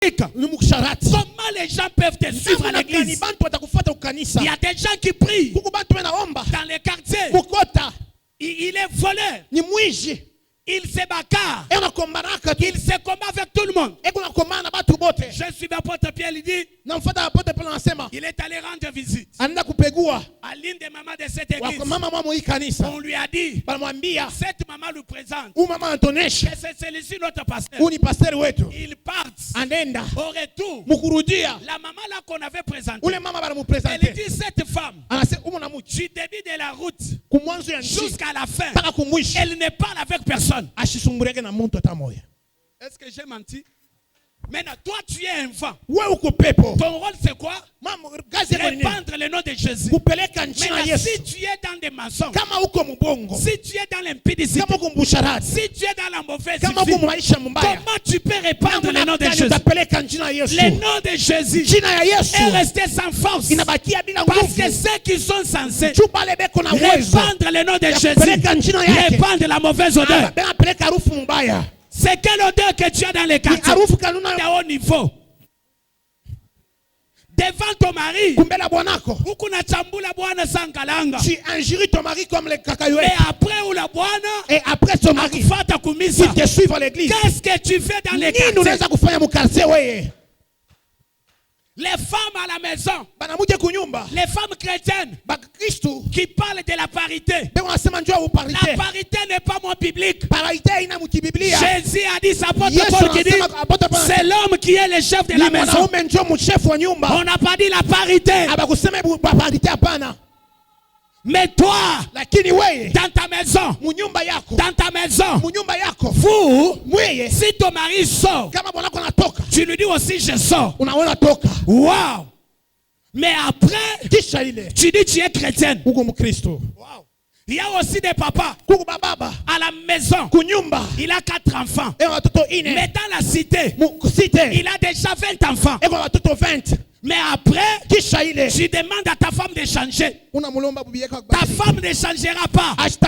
Comment les gens peuvent te suivre à l'église? Il y a des gens qui prient dans les quartiers. Il est voleur. Il se bagarre. Il se combat avec tout le monde. Je suis l'apôtre Pierre, il dit, il est allé rendre visite à l'une des mamans de cette église. On lui a dit, cette maman lui présente que c'est celui-ci notre pasteur. Il part. Au retour, la maman là qu'on avait présentée, elle dit, cette femme, du début de la route jusqu'à la fin, elle ne parle avec personne. Est-ce que j'ai menti? Maintenant, toi tu es un enfant. Ton rôle c'est quoi? Répandre le nom de Jésus. Maintenant, si tu es dans des mensonges, si tu es dans l'impudicité, si tu es dans la mauvaise vie, comment tu peux répandre le nom de Jésus? Le nom de Jésus est resté sans force. Parce que ceux qui sont censés répandre le nom de Jésus répandent la mauvaise odeur. C'est quelle odeur que tu as dans les quartiers? De haut niveau. Devant ton mari, tu injures ton mari comme les cacahuètes. Et après ton mari, il te suit à l'église. Qu'est-ce que tu fais dans les quartiers? Les femmes à la maison, les femmes chrétiennes qui parlent de la parité. La parité n'est pas mon biblique. Jésus a dit, c'est l'homme qui est le chef de la maison. On n'a pas dit la parité. Mais toi, dans ta maison, vous, si ton mari sort, tu lui dis aussi je sors. Wow. Mais après, tu dis tu es chrétienne. Wow. Il y a aussi des papas à la maison. Il a 4 enfants. Mais dans la cité, il a déjà 20 enfants. Mais après, tu demandes à ta femme de changer. Ta femme ne changera pas. Est-ce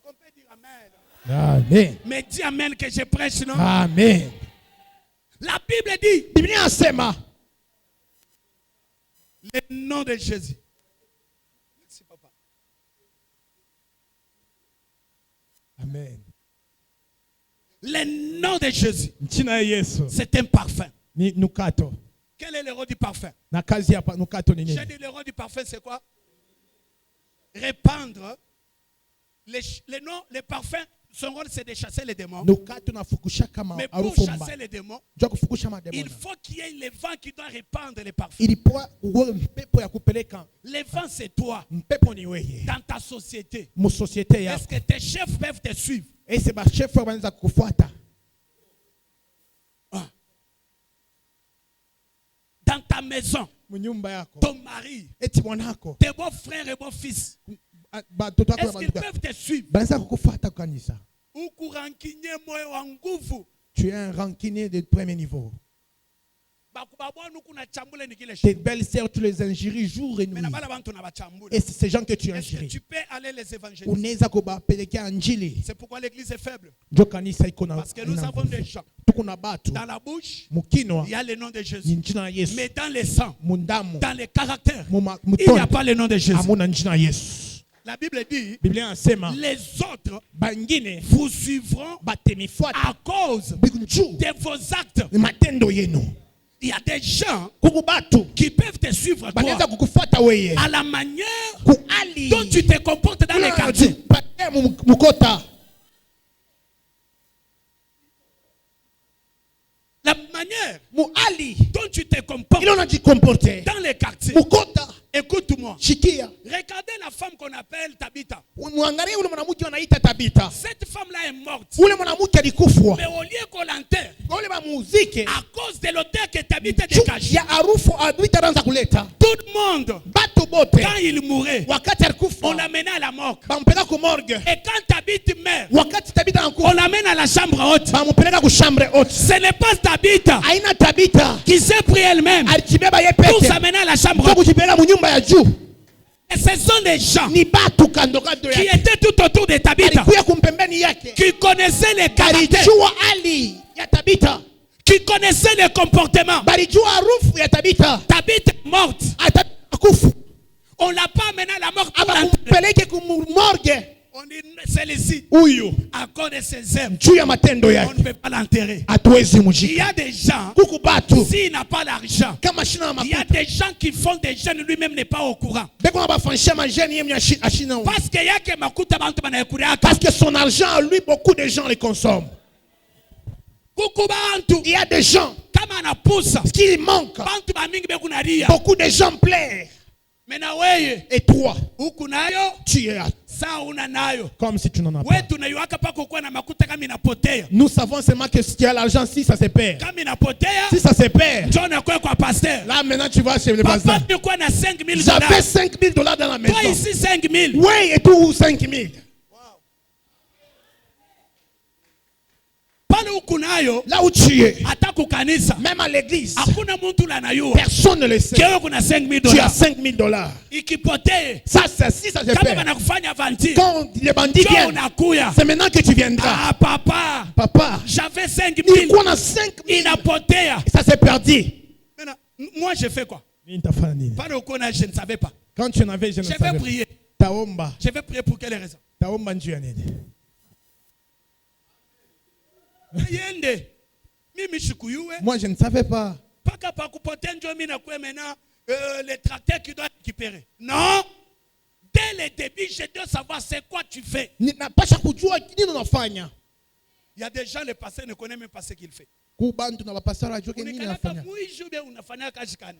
qu'on peut dire amen? Amen. Mais dis amen que je prêche, non? Amen. La Bible dit, le nom de Jésus. Merci papa. Amen. Le nom de Jésus, c'est un parfum. Quel est le rôle du parfum? J'ai dit le rôle du parfum, c'est quoi? Répandre les parfums. Son rôle, c'est de chasser les démons. Mais pour chasser les démons, il faut qu'il y ait le vent qui doit répandre les parfums. Le vent, c'est toi. Dans ta société. Est-ce que tes chefs peuvent te suivre? Dans ta maison, ton mari, tes beaux frères et beaux fils, est-ce qu'ils peuvent te suivre? Tu es un rancunier de premier niveau. Tes belles-sœurs, tu les injures jour et nuit. Et c'est ces gens que tu injures. Tu peux aller les évangéliser. C'est pourquoi l'église est faible. Parce que nous avons des gens. Dans la bouche, il y a le nom de Jésus. Mais dans le sang, dans les caractères, il n'y a pas le nom de Jésus. La Bible dit, les autres vous suivront à cause de vos actes. Il y a des gens qui peuvent te suivre toi, à la manière dont tu te comportes dans les quartiers. La manière dont tu te comportes dans les quartiers. Écoute-moi. Regardez la femme qu'on appelle Tabitha. Cette femme-là est morte. Mais au lieu qu'on l'enterre, à cause de l'odeur que Tabitha dégage, tout le monde, quand il mourait, on l'amenait à la morgue. Et quand Tabitha meurt, on l'amène à la chambre haute. Ce n'est pas Tabitha qui s'est pris elle-même pour s'amener à la chambre haute. Et ce sont des gens qui étaient tout autour de Tabitha, qui connaissaient les caractères, qui connaissaient le comportement. balijua harufu ya Tabita. Tabitha est morte. Akufu. On l'a pas amené à la mort pour l'enterrer. Abakumpeleke kumorgue. On dit celle-ci, Huyu à cause de ses œuvres, juu ya matendo on ne yake peut pas l'enterrer. hatuwezi Il y mujika. a des gens, Kuku batu s'il n'a pas l'argent, kama shina na il y a makuta des gens qui font des jeunes, lui-même n'est pas au courant. beko bafanisha majeni yeye ashina. Parce qu'il y a que makuta bantu banaekuria. Parce que son argent, lui, beaucoup de gens les consomment. Kuku bantu, Il y a des gens kama anapusa, qui manquent. bantu bamingi bekunaria. Beaucoup de gens pleurent. Mena weye, Et toi, huku nayo, tu es saa una nayo. comme si tu n'en as pas. Wetu tunaiwaka pa kukuwa na makuta kama inapotea. Nous savons seulement que si tu as l'argent, si ça se perd. Kama inapotea, Si ça se perd, njoo na kwa pasteur. là maintenant tu vas chez le Papa bazar. nilikuwa na 5,000 J'avais dollars. 5 000 $ dans la maison. Toi ici 5,000. Oui, et tout 5 000. Pale huku nayo, Là où tu es, hata kukanisa, même à l'église, hakuna mtu anayua. personne ne le sait. Keo kuna 5,000 Tu as dollars. 5 000 $. Ikipotee, Ça, si ça se kama perd, banakufanya aventure, quand les bandits njoo viennent, unakuya. c'est maintenant que tu viendras. Ah papa, Papa, j'avais 5,000. nilikuwa na 5 000. Inapotea. Ça s'est perdu. Maintenant, moi je fais quoi? Quand Pas au Kona, je ne savais pas. tu en avais, je ne Je vais savais pas. prier. Taomba. Je vais prier pour quelle raison? Taomba njuu ya nini? Yende. Mimi shikuyue. Moi, je ne savais pas. Paka pa kupotea njo mimi na kwe maintenant les tracteurs qui doivent récupérer. Non. Dès le début, je dois savoir c'est quoi tu fais. Napasha kujua nini unafanya. Il y a des gens, les pasteurs ne connaissent même pas ce qu'il fait. Kubantu na bapasara ajue nini anafanya.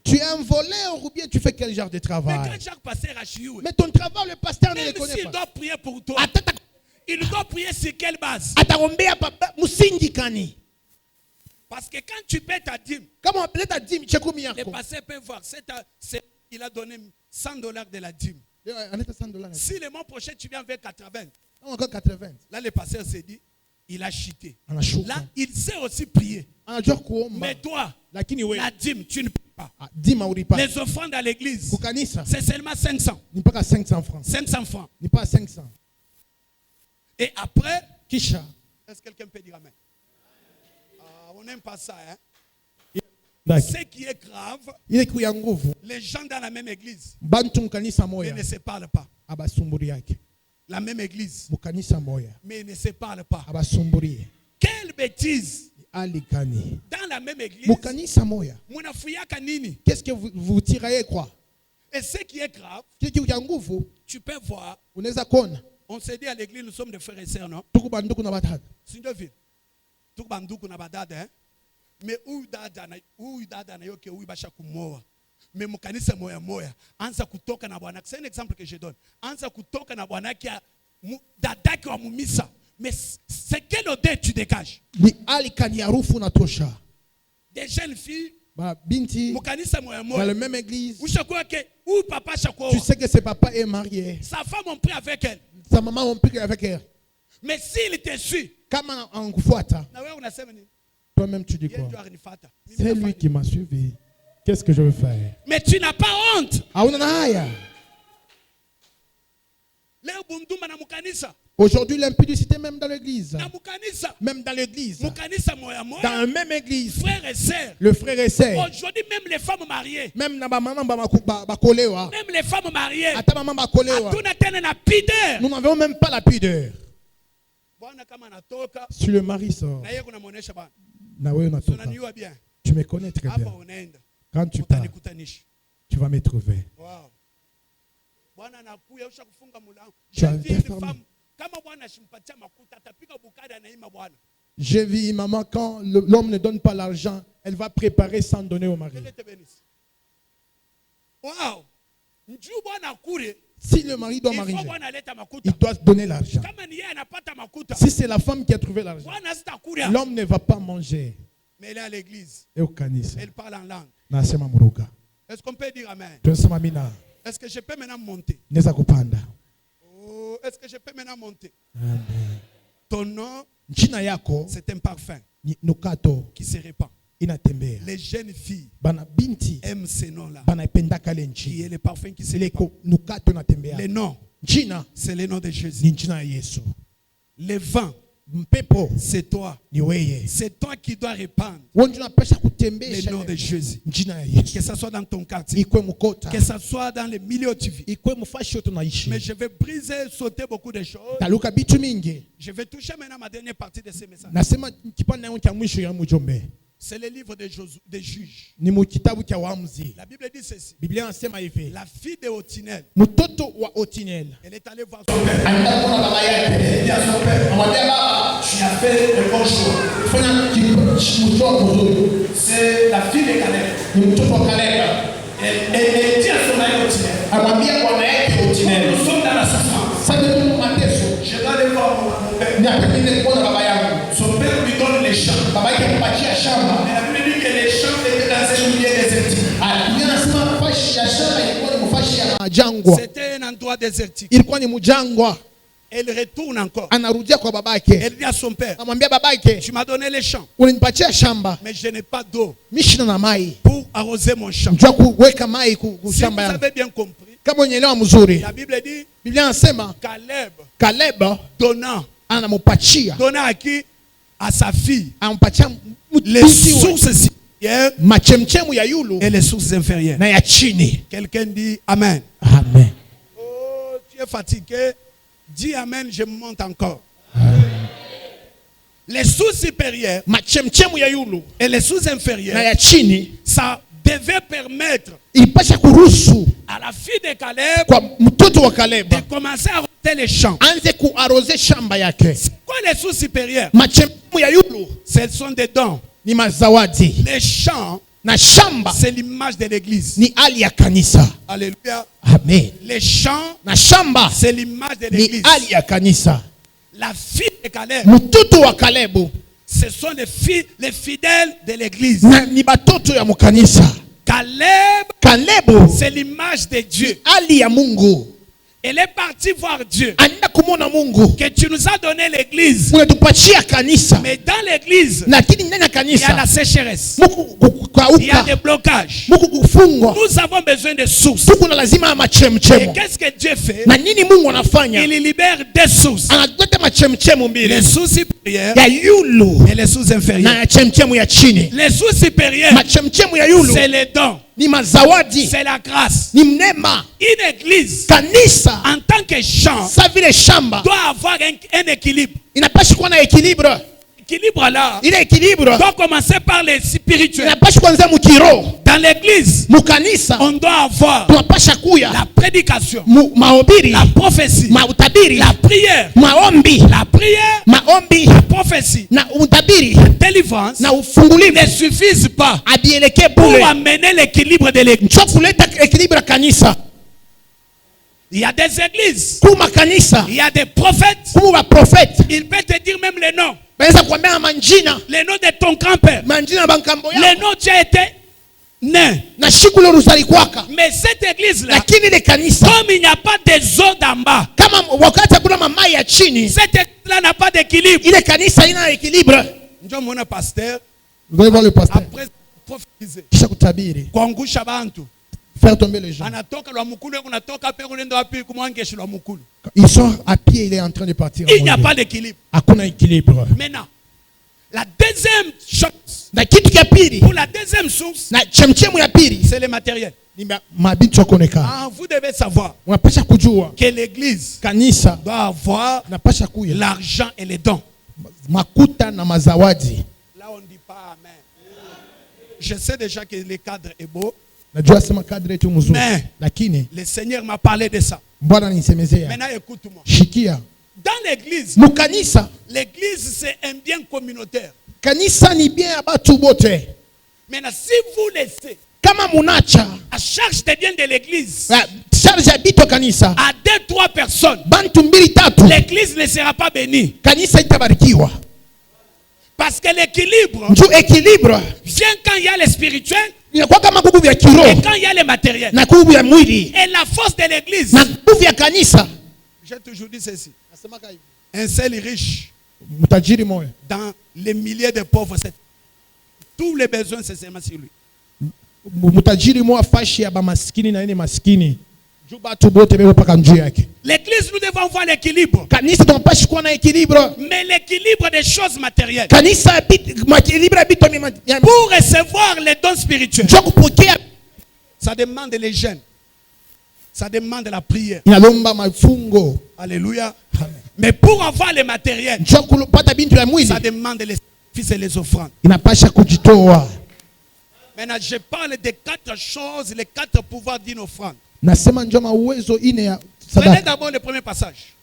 Tu es un voleur ou bien tu fais quel genre de Mais travail? quand chaque pasteur a chié, Mais ton travail, le pasteur ne le même connaît s'il pas. doit prier pour toi, il doit prier sur quelle base? Ataombea papa musingi kani. Parce que quand tu paies ta dîme, Kama unapeleta dîme chekumi les yako. pasteurs peuvent voir. Il a donné 100 $ de la dîme. Aneta $100. Si le mois prochain tu viens avec 80, Encore 80. là le pasteur s'est dit, il a chuté. Anashuka. Là, il sait aussi prier. Anajua kuomba. Mais toi, Lakini wewe la dîme, tu ne peux pas. dîme ulipa. Les offrandes à l'église, Kukanisa c'est seulement 500. ni mpaka 500 francs. 500 francs. Ni pas 500. Et après, Kisha. est-ce que quelqu'un peut dire amen? On n'aime pas ça, hein? Daki. Ce qui est grave, Ile kuya nguvu. les gens dans la même église Bantu mkanisa mais moya. ne se parlent pas. Abasumburi yake. La même église, Mukanisa moya. mais ne se parlent pas. Abasumburi. Quelle bêtise! Alikani. Dans la même église, Mukanisa moya. munafuyaka nini? Qu'est-ce que vous tirez quoi? Et ce qui est grave, Kile kuya nguvu tu peux voir, unaweza kuona. on se dit à l'église, nous sommes des frères et sœurs, non? Tuko banduku na batata. C'est une ville. Tout banduku na badada, hein? Mais où dada na yoke où basha kumoa. Mais mukanisa moya moya. Anza kutoka na bwana. C'est un exemple que je donne. Anza kutoka na bwana qui a dada qui wa mumisa. Mais c'est quelle odeur tu dégages? Ni alikani harufu na tosha. Des jeunes filles. Ba binti Mukanisa moya dans moya. la même église. Ushakuwa ke où papa shako. Tu sais que ce papa est marié. Sa femme on prie avec elle. Sa maman on prie avec elle. Mais s'il te suit. Kama angufuata. Na wewe unasema nini? Toi-même tu dis Yeye quoi? ndio alinifata. C'est lui qui m'a suivi. Qu'est-ce que je veux faire? Mais tu n'as pas honte. Hauna na haya. Leo bunduma na mukanisa. Aujourd'hui, l'impudicité même dans l'église. Na mukanisa. Même dans l'église. Mukanisa moya moya. Dans la même église. Frères et sœurs. Le frère et sœur. Aujourd'hui, même les femmes mariées. Même na ba maman bakolewa. Même les femmes mariées. Ata maman bakolewa. Hatuna tena na pideur. Nous n'avons même pas la pudeur. Bwana kama anatoka. Si le mari sort. Na yeye kunamuonesha bwana. Na wewe unatoka. Unaniua bien. Tu me connais très Hapa bien. unaenda. Quand tu pars, Utanikutanisha. tu vas me trouver. Wow. Bwana anakuya usha kufunga mlango. Tu as J'ai vu une fermé. femme. Kama bwana shimpatia makuta atapiga bukada anaima bwana. J'ai vu maman quand l'homme ne donne pas l'argent, elle va préparer sans donner au mari. Ele te bénisse. Wow. Njoo bwana akure. Si le mari doit Il faut marier, bwana aleta makuta. il doit donner l'argent. Kama ni yeye anapata makuta. Si c'est la femme qui a trouvé l'argent, Bwana sitakuria. l'homme ne va pas manger. Mais elle est à l'église. Et au kanisa. Elle parle en langue. Nasema muruga. Est-ce qu'on peut dire amen? Tunasema mina. Est-ce que je peux maintenant monter? Neza kupanda. Oh, est-ce que je peux maintenant monter? Amen. Ton nom, Jina yako c'est un parfum ni nukato qui se répand. inatembea. Les jeunes filles Bana binti aiment ces noms-là. banapendaka le Qui est nchi. le parfum qui se Ile répand. nukato inatembea. Les noms, Jina c'est le nom de Jésus. ni jina ya Yesu. Le vent, c'est toi. C'est toi qui dois répandre le nom de Jésus. Que ce soit dans ton quartier, que ce soit dans les milieux où tu vis. Mais je vais briser, sauter beaucoup de choses. Je vais toucher maintenant ma dernière partie de ce message. C'est le livre des juges. La Bible dit ceci. La fille de Otinel, elle est allée voir son père. Elle dit à son père, tu as fait le bon choix. C'est la fille de Caleb. Elle dit à son mari Otinel, nous sommes dans la souffrance. Je dois aller voir mon père. Son père lui donne les champs. Et la Bible dit que les champs étaient dans un milieu désertique. C'était un endroit désertique. Elle retourne encore. Elle dit à son père, tu m'as donné les champs, mais je n'ai pas d'eau pour arroser mon champ. Si vous avez bien compris, la Bible dit Caleb donna à qui? À sa fille les sources supérieures et les sources inférieures. Quelqu'un dit Amen. Amen. Oh, tu es fatigué. Dis Amen, je monte encore. Les sources supérieures et les sources inférieures, ça devait permettre à la fille de Caleb de commencer à arroser les champs. C'est quoi les sources supérieures? Ce sont des dons. Les champs, c'est l'image de l'église. Alléluia. Amen. Les champs, c'est l'image de l'église. La fille de Caleb, ce sont les fidèles de l'église. Caleb, c'est l'image de Dieu. Elle est partie voir Dieu. Que tu nous as donné l'église. Mais dans l'église, il y a la sécheresse. Il y a des blocages. Nous avons besoin de sources. Et qu'est-ce que Dieu fait? Il libère des sources. Les sources supérieures et les sources inférieures. Les sources supérieures, c'est les dons. C'est la grâce. Une église en tant que champ doit avoir un équilibre. L'équilibre là doit commencer par les spirituels. Dans l'église, on doit avoir la prédication, la prophétie, la prière, la prophétie, la délivrance ne suffisent pas pour amener l'équilibre de l'église. Il y a des églises, il y a des prophètes, il peut te dire même les noms. Le nom de ton grand-père, le nom tu as été né. Mais cette église-là, comme il n'y a pas des eaux d'en bas, cette église-là n'a pas d'équilibre. Mon pasteur, après prophétiser, faire tomber les gens. Ils sont à pied, il est en train de partir. Il n'y a pas d'équilibre. Maintenant, la deuxième chose, pour la deuxième source, c'est le matériel. Vous devez savoir que l'église doit avoir l'argent et les dons. Là, on ne dit pas amen. Je sais déjà que le cadre est beau. Mais le Seigneur m'a parlé de ça. Maintenant, écoute-moi. Dans l'église, l'église c'est un bien communautaire. Maintenant, si vous laissez à charge des biens de l'église à 2-3 personnes, l'église ne sera pas bénie. Parce que l'équilibre vient quand il y a le spirituel et quand il y a le matériel. Et la force de l'église, j'ai toujours dit ceci, un seul riche dans les milliers de pauvres, tous les besoins c'est seulement sur lui. L'église, nous devons voir l'équilibre. Mais l'équilibre des choses matérielles. Pour recevoir les dons spirituels, ça demande les jeûnes. Ça demande la prière. Alléluia. Mais pour avoir les matériels, ça demande les sacrifices et les offrandes. Maintenant, je parle des 4 choses, les 4 pouvoirs d'une offrande. Prenez d'abord le premier passage.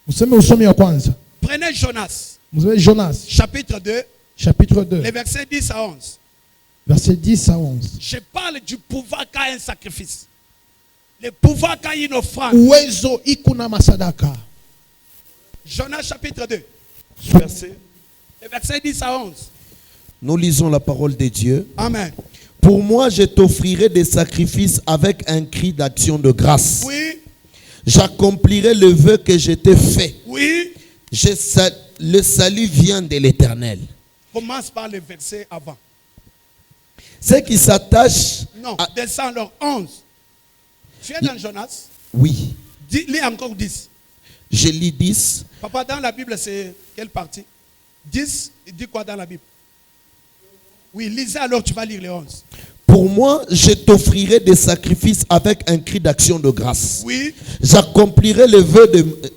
Prenez Jonas. Chapitre 2. Les versets 10 à 11. Verset 10 à 11. Je parle du pouvoir qu'a un sacrifice. Le pouvoir qu'a une offrande. Jonas chapitre 2. Les versets 10 à 11. Nous lisons la parole de Dieu. Amen. Pour moi, je t'offrirai des sacrifices avec un cri d'action de grâce. Oui. J'accomplirai le vœu que je t'ai fait. Oui. Le salut vient de l'Éternel. Commence par le verset avant. Ceux qui s'attachent. Non, descends alors 11. Tu es dans Jonas? Oui. Lis encore 10. Je lis 10. Papa, dans la Bible, c'est quelle partie? 10, il dit quoi dans la Bible? Oui, lisez alors, tu vas lire les 11. Pour moi, je t'offrirai des sacrifices avec un cri d'action de grâce. Oui. J'accomplirai le vœu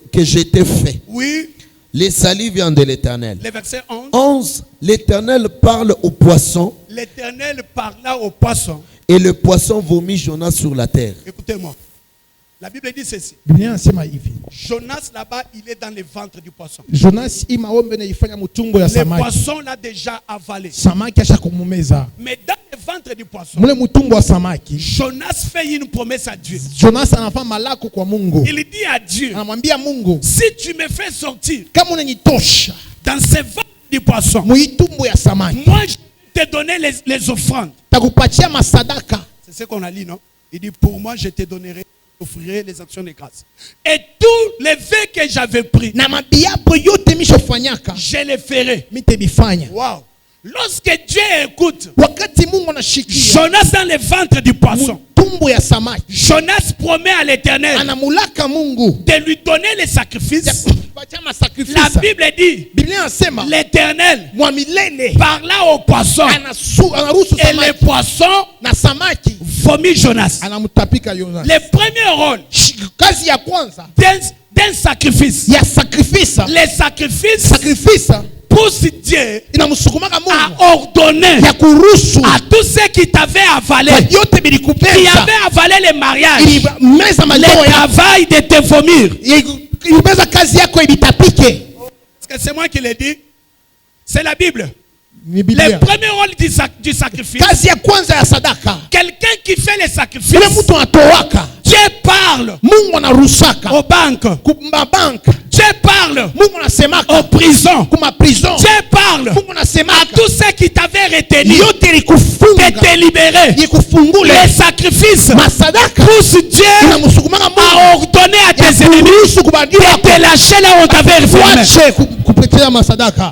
que je t'ai fait. Oui. Les salut vient de l'Éternel. Le verset 11. 11. L'Éternel parle au poisson. L'Éternel parla au poisson. Et le poisson vomit Jonas sur la terre. Écoutez-moi. La Bible dit ceci. Jonas là-bas, il est dans le ventre du poisson. Le poisson l'a déjà avalé. Mais dans le ventre du poisson, Jonas fait une promesse à Dieu. Il dit à Dieu, si tu me fais sortir dans ce ventre du poisson, moi je vais te donner les offrandes. C'est ce qu'on a dit, non? Il dit, pour moi je te donnerai, offrirai les actions de grâce. Et tous les vœux que j'avais pris, je les ferai. Wow. Lorsque Dieu écoute Jonas dans le ventre du poisson, Jonas promet à l'Éternel de lui donner les sacrifices. La Bible dit, l'Éternel parla au poisson et le poisson vomit Jonas. Le premier rôle d'un sacrifice, les sacrifices pousse Dieu à ordonner à tous ceux qui t'avaient avalé, qui avaient avalé les mariages, le travail de te vomir. Parce que c'est moi qui l'ai dit. C'est la Bible. Le premier rôle du sacrifice, quelqu'un qui fait les sacrifices, Dieu parle aux banques, Dieu parle aux prisons, Dieu parle à tous ceux qui t'avaient retenu de te libérer. Les sacrifices poussent Dieu à ordonner à tes ennemis de te lâcher là où on t'avait enfermé.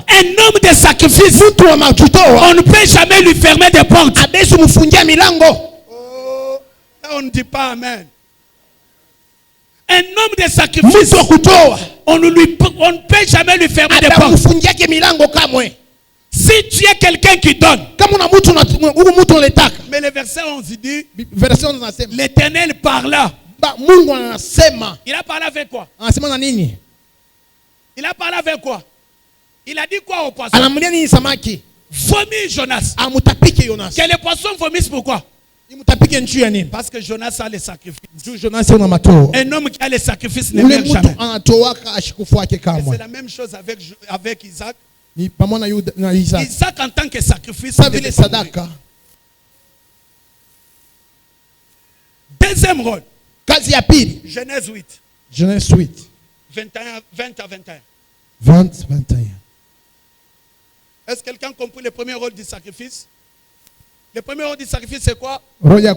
Un homme de sacrifice, on ne peut jamais lui fermer des portes. Oh, on ne dit pas amen. Un homme de sacrifice, on ne peut jamais lui fermer des portes. Si tu es quelqu'un qui donne, mais le verset 11 dit, l'Éternel parla. Il a parlé avec quoi? Il a parlé avec quoi? Il a dit quoi au poisson? Vomit Jonas. Que les poissons vomissent pourquoi? Parce que Jonas a les sacrifices. Un homme qui a les sacrifices ne meurt jamais. C'est la même chose avec Isaac. Isaac en tant que sacrifice. Deuxième rôle. Genèse 8. 20 à 21. 21. Est-ce que quelqu'un a compris le premier rôle du sacrifice? Le premier rôle du sacrifice, c'est quoi? Le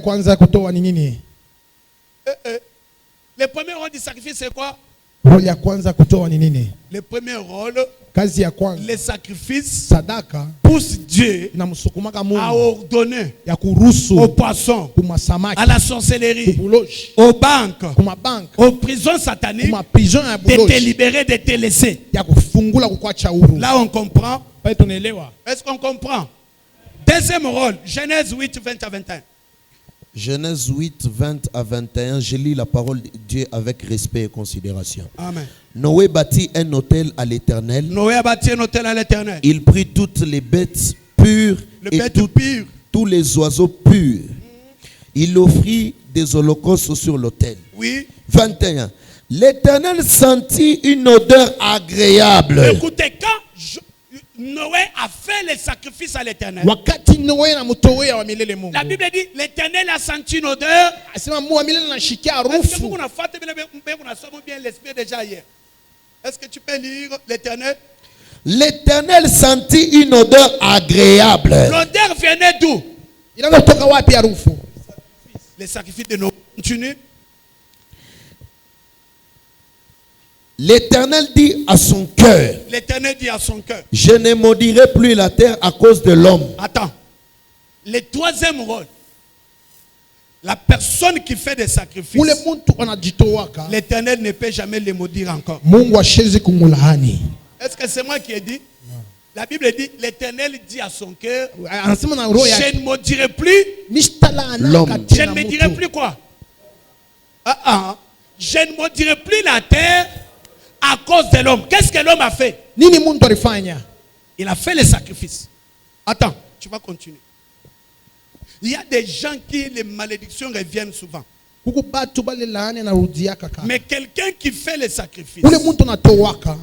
premier rôle du sacrifice, c'est quoi? Le premier rôle, kazi ya kwanza, les sacrifices sadaka poussent Dieu inamsukumaka à Mungu ordonner ya kuruhusu aux poissons, kumasamaki, à la sorcellerie, kubuloshi, aux banques, kumabanka, aux prisons sataniques, kumaprizon ya de te buloshi, libérer, de te laisser. ya kufungula kukwacha huru. Là on comprend. Pale tunaelewa. Est-ce qu'on comprend? Deuxième rôle, Genèse 8, 20 à 21. Genèse 8, 20 à 21, je lis la parole de Dieu avec respect et considération. Amen. Noé bâtit un autel à l'Éternel. Noé a bâti un autel à l'Éternel. Il prit toutes les bêtes pures Les et bêtes pures. tous les oiseaux purs. Il offrit des holocaustes sur l'autel. Oui. 21. L'Éternel sentit une odeur agréable. Écoutez, quand Noé a fait les sacrifices à l'Éternel, Wakati Noe na mtowe wa milele Mungu. la Bible dit l'Éternel a senti une odeur. Asema Mungu wa milele anashikia Est-ce que harufu. vous bien l'esprit déjà hier? Est-ce que tu peux lire l'Éternel? L'Éternel sentit une odeur agréable. L'odeur venait d'où? Inaanza kutoka wapi harufu? Les sacrifices de Noé. Continue. L'Éternel dit à son cœur, L'Éternel dit à son cœur. je ne maudirai plus la terre à cause de l'homme. Attends. Le troisième rôle. La personne qui fait des sacrifices, Ule muntu anajitowaka. l'Éternel ne peut jamais les maudire encore. Mungu ashezi kumulaani. Est-ce que c'est moi qui ai dit? La Bible dit, l'Éternel dit à son cœur, Anasema na roho yake. je ne maudirai plus. L'homme. Je ne me dirai plus quoi? Je ne maudirai plus la terre à cause de l'homme. Qu'est-ce que l'homme a fait? Nini muntu alifanya? Il a fait les sacrifices. Attends, tu vas continuer. Il y a des gens qui les malédictions reviennent souvent. Kuku batu bale laani na rudia kaka. Mais quelqu'un qui fait les sacrifices, Ule muntu anatowaka.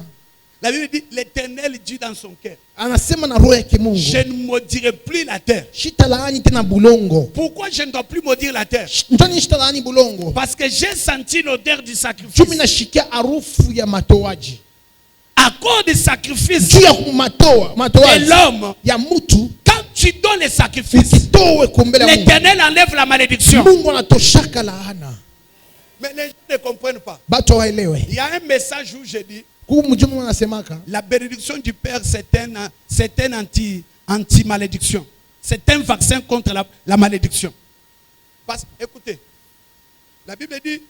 la Bible dit, l'Éternel dit dans son cœur, Anasema na roho yake Mungu. je ne maudirai plus la terre. Shita laani tena bulongo. Pourquoi je ne dois plus maudire la terre? Njoni shita laani bulongo. Parce que j'ai senti l'odeur du sacrifice. Chumi nashikia harufu ya matoaji. À cause du sacrifice Juu ya kumatoa, de matoaji l'homme, ya mutu. quand tu donnes les sacrifices, Ukitowe kumbele Mungu. l'Éternel enlève la malédiction. Mungu anatoshaka laana. Mais les gens ne comprennent pas. Batu waelewe. Il y a un message où je dis, Kuku mjumu anasemaka. la bénédiction du Père, c'est un anti-malédiction. C'est un vaccin contre la malédiction. Parce, écoutez, la Bible dit,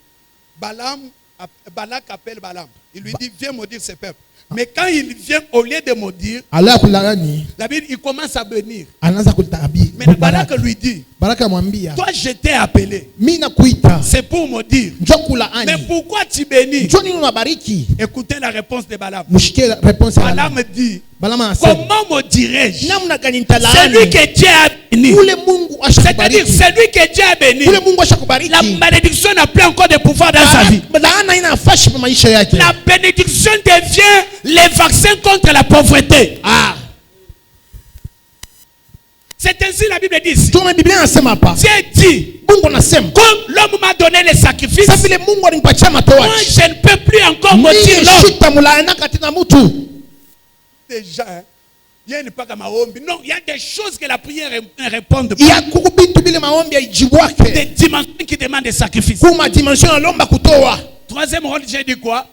Balak appelle Balaam. Il lui dit, viens maudire ses peuples. Mais quand il vient, au lieu de maudire, Ala kulani. la Bible, il commence à bénir. Anaanza kutabi. Mais Balak lui dit, Baraka mwambia. toi je t'ai appelé. Mimi nakuita. C'est pour maudire. Njoo kulaani. Mais pourquoi tu bénis? Njoo nini unabariki? Écoutez la réponse de Balaam. Mshike réponse ya Balaam dit, Balaam anasema. comment maudirais-je Namna gani celui nitalaani? que Dieu a béni? Ule Mungu C'est-à-dire ashakubariki. celui que Dieu a béni. Ule Mungu ashakubariki. La malédiction n'a plus encore de pouvoir dans sa vie. Laana ina nafasi kwa maisha yake. La bénédiction devient le vaccin contre la pauvreté. Ah. C'est ainsi la Bible dit ici. Tuna Biblia inasema hapa. Dieu dit, Mungu anasema. comme l'homme m'a donné les sacrifices, Sasa vile Mungu alinipatia moi matoaji. je ne peux plus encore maudire Mimi l'homme. shitamulaana katina mtu. Déjà, il y a pas comme maombi. Non, il y a des choses que la prière ne répond pas. Ya kukubitu bile maombi haijibwake. Des dimensions qui demandent des sacrifices. Kuma dimension alomba kutoa. Troisième rôle, j'ai dit quoi?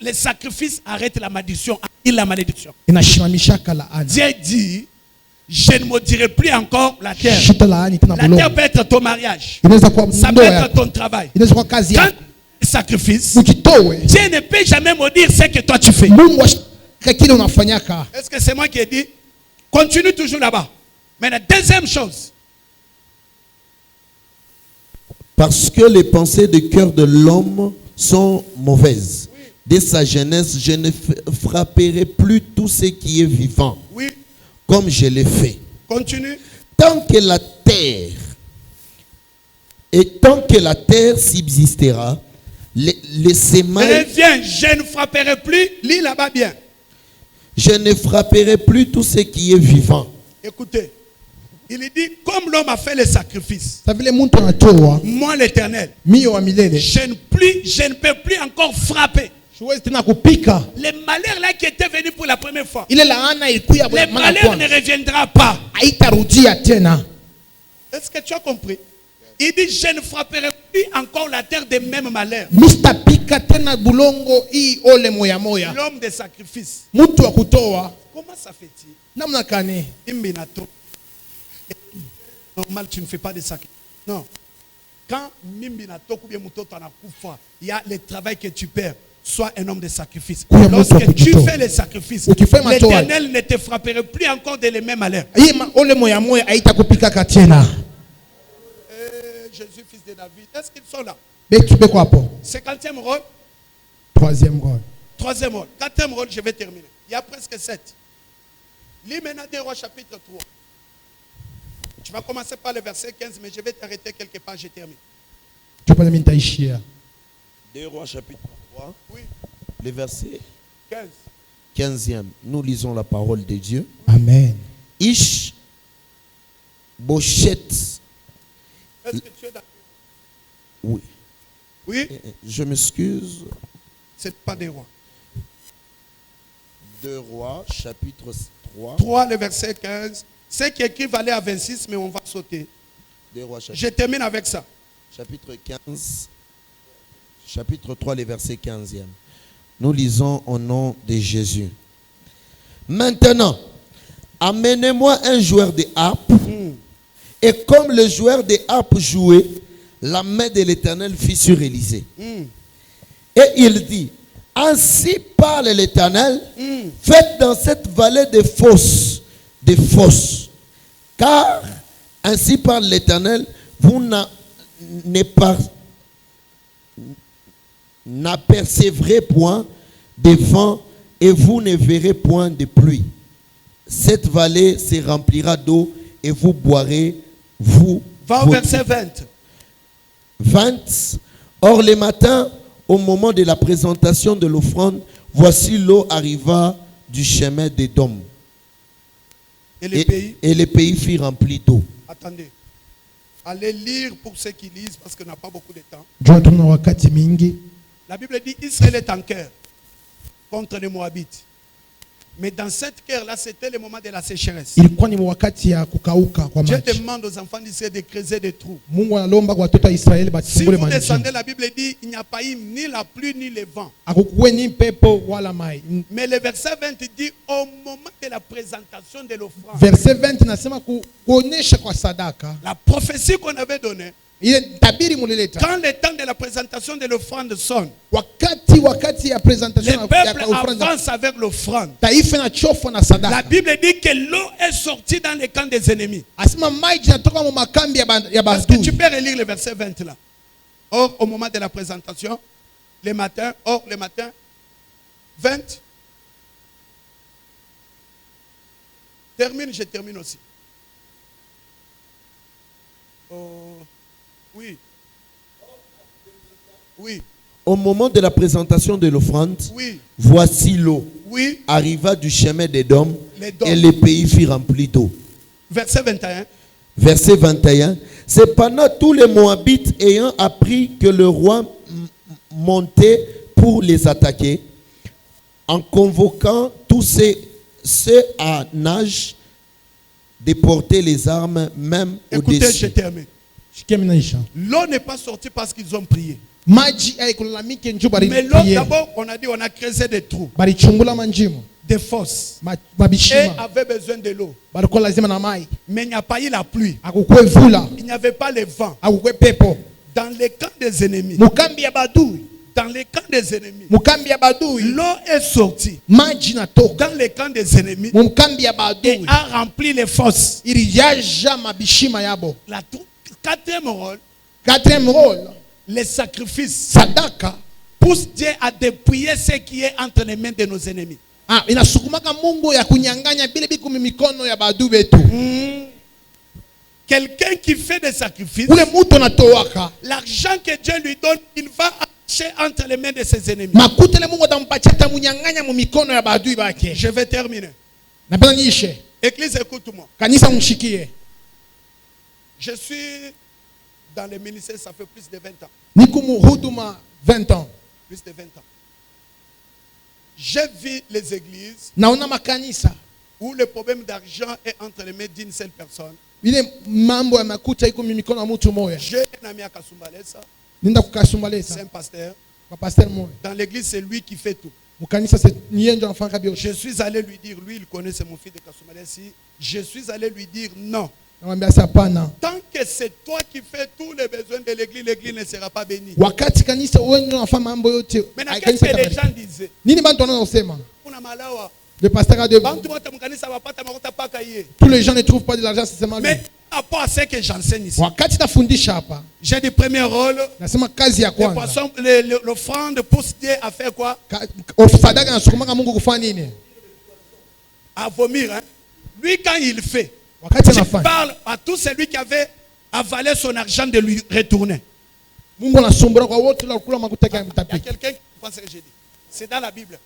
Les sacrifices arrêtent la malédiction. Annihilent la malédiction. Inashimamishaka laana. Dieu dit, je ne maudirai plus encore la terre. Shitalaani tena La terre bulongo. peut être ton mariage. Inaweza kuwa Ça peut ndoa être yako. ton travail. Inaweza kuwa kazi Quand yako. tu sacrifices, Ukitowe. Dieu ne peut jamais maudire ce que toi tu fais. Mungu ashika kile unafanyaka. Est-ce que c'est moi qui ai dit? Continue toujours là-bas. Mais la deuxième chose, Parce que les pensées du cœur de l'homme sont mauvaises. Dès sa jeunesse, je ne frapperai plus tout ce qui est vivant, oui, comme je l'ai fait. continue. Tant que la terre subsistera, les semailles, Reviens, je ne frapperai plus. Lis là-bas bien. je ne frapperai plus tout ce qui est vivant. Écoutez, il dit, comme l'homme a fait les sacrifices, Sasa vile mtu anatoa. moi l'Éternel, Mio wa milele. je ne peux plus encore frapper. Siwezi tena kupika. Les malheurs là qui étaient venus pour la première fois, Ile laana ilikuya les mara malheurs ne kwanza. reviendront pas. Haitarudia tena. Est-ce que tu as compris? Il dit, je ne frapperai plus encore la terre de même malheur. L'homme de sacrifice. Comment ça fait-il? Normal, tu ne fais pas de sacrifice. Non. Quand il y a le travail que tu perds. Sois un homme de sacrifice. Lorsque tu fais les sacrifices, l'Éternel ne te frapperait plus encore de les mêmes malheurs. Jésus, fils de David, est-ce qu'ils sont là? 50e rôle. 3e rôle. 3e rôle. 4e rôle, je vais terminer. Il y a presque 7. Lis maintenant 2 Rois chapitre 3. Tu vas commencer par le verset 15, mais je vais t'arrêter quelque part, je termine. 2 Rois chapitre 3. Oui. Le verset 15. 15e. Nous lisons la parole de Dieu. Amen. Ish Bochette. Est-ce que tu es d'accord? Oui. Oui. Je m'excuse. C'est pas des rois. 2 Rois chapitre 3. 3, le verset 15. C'est qui écrit va aller à 26, mais on va sauter. 2 Rois chapitre. Je termine avec ça. Chapitre 15. Chapitre 3, le verset 15e. Nous lisons au nom de Jésus. Maintenant, amenez-moi un joueur de harpe. Et comme le joueur de harpe jouait, la main de l'Éternel fut sur Élisée. Et il dit, ainsi parle l'Éternel, faites dans cette vallée des fosses, car ainsi parle l'Éternel, vous n'apercevrez point de vent et vous ne verrez point de pluie. Cette vallée se remplira d'eau et vous boirez, vous. Va au verset 20. 20. Or le matin, au moment de la présentation de l'offrande, voici l'eau arriva du chemin d'Édom. Et le pays fut rempli d'eau. Attendez. Allez lire pour ceux qui lisent parce qu'on n'a pas beaucoup de temps. La Bible dit Israël est en guerre contre les Moabites. Mais dans cette guerre-là, c'était le moment de la sécheresse. Dieu demande aux enfants d'Israël de creuser des trous. Si vous descendez, la Bible dit il n'y a pas eu ni la pluie ni le vent. Mais le verset 20 dit au moment de la présentation de l'offrande. La prophétie qu'on avait donnée. Quand le temps de la présentation de l'offrande sonne, le peuple avance avec l'offrande. La Bible dit que l'eau est sortie dans les camps des ennemis. Est-ce que tu peux relire le verset 20 là? Or, au moment de la présentation, le matin, 20. Termine, je termine aussi. Oui. Oui. Au moment de la présentation de l'offrande, oui. Voici l'eau. Oui. Arriva du chemin d'Édom et le pays fut rempli d'eau. Verset 21. Verset 21. Cependant, tous les Moabites ayant appris que le roi montait pour les attaquer, en convoquant tous ceux à nage de porter les armes même au-dessus. Écoutez, je termine. L'eau n'est pas sortie parce qu'ils ont prié. Mais l'eau, d'abord, on a dit, on a creusé des trous, des fosses, et avait besoin de l'eau. Mais il n'y a pas eu la pluie. Il n'y avait pas le vent. Dans les camps des ennemis, l'eau est sortie. Dans les camps des ennemis, et a rempli les fosses. La quatrième rôle, les sacrifices, sadaka, pousse Dieu à dépouiller ce qui est entre les mains de nos ennemis. Quelqu'un qui fait des sacrifices, l'argent que Dieu lui donne, il va acheter entre les mains de ses ennemis. Je vais terminer. Église, écoute-moi. Je suis dans le ministère, ça fait plus de 20 ans. 20 ans. Plus de 20 ans. J'ai vu les églises où le problème d'argent est entre les mains d'une seule personne. ile mambo ya makuta iko mikono ya mtu moya. J'ai un ami à Kasumbalesa. Ninda kukasumbalesa. C'est un pasteur. Kwa pasteur moya. Dans l'église, c'est lui qui fait tout. Mukanisa c'est niye ndio anafanya kabisa. Je suis allé lui dire, lui il connaît, c'est mon fils de Kasumbalesa. Je suis allé lui dire non. Namwambia sapana. Tant que c'est toi qui fais tous les besoins de l'église, l'église ne sera pas bénie. Wakati kanisa wewe ndio unafanya mambo yote. Maintenant qu'est-ce que les gens disaient? Nini bantu wanasema? Kuna malawa. Le pasteur a dit tous les gens ne trouvent pas de l'argent, c'est seulement lui. Mais par rapport à ce que j'enseigne ici, j'ai des premiers rôles. L'offrande pousse Dieu à faire quoi? À vomir. Hein? Lui, quand il fait, je parle à tout celui qui avait avalé son argent de lui retourner. Il y a quelqu'un qui pense que j'ai dit. C'est dans la Bible.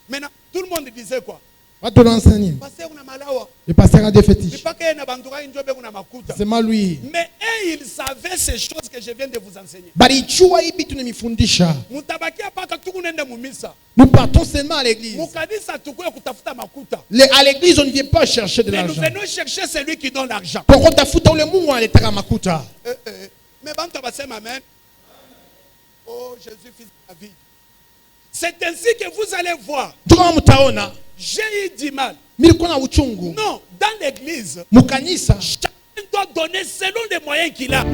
Maintenant, tout le monde disait quoi? Le pasteur a des fétiches. C'est mal lui. Mais il savait ces choses que je viens de vous enseigner. Nous partons seulement à l'église. À l'église, on ne vient pas chercher de l'argent. Mais nous venons chercher celui qui donne l'argent. Mais amen. Oh, Jésus, fils de David. C'est ainsi que vous allez voir. J'ai eu du mal. Non, dans l'église, chacun doit donner selon les moyens qu'il a.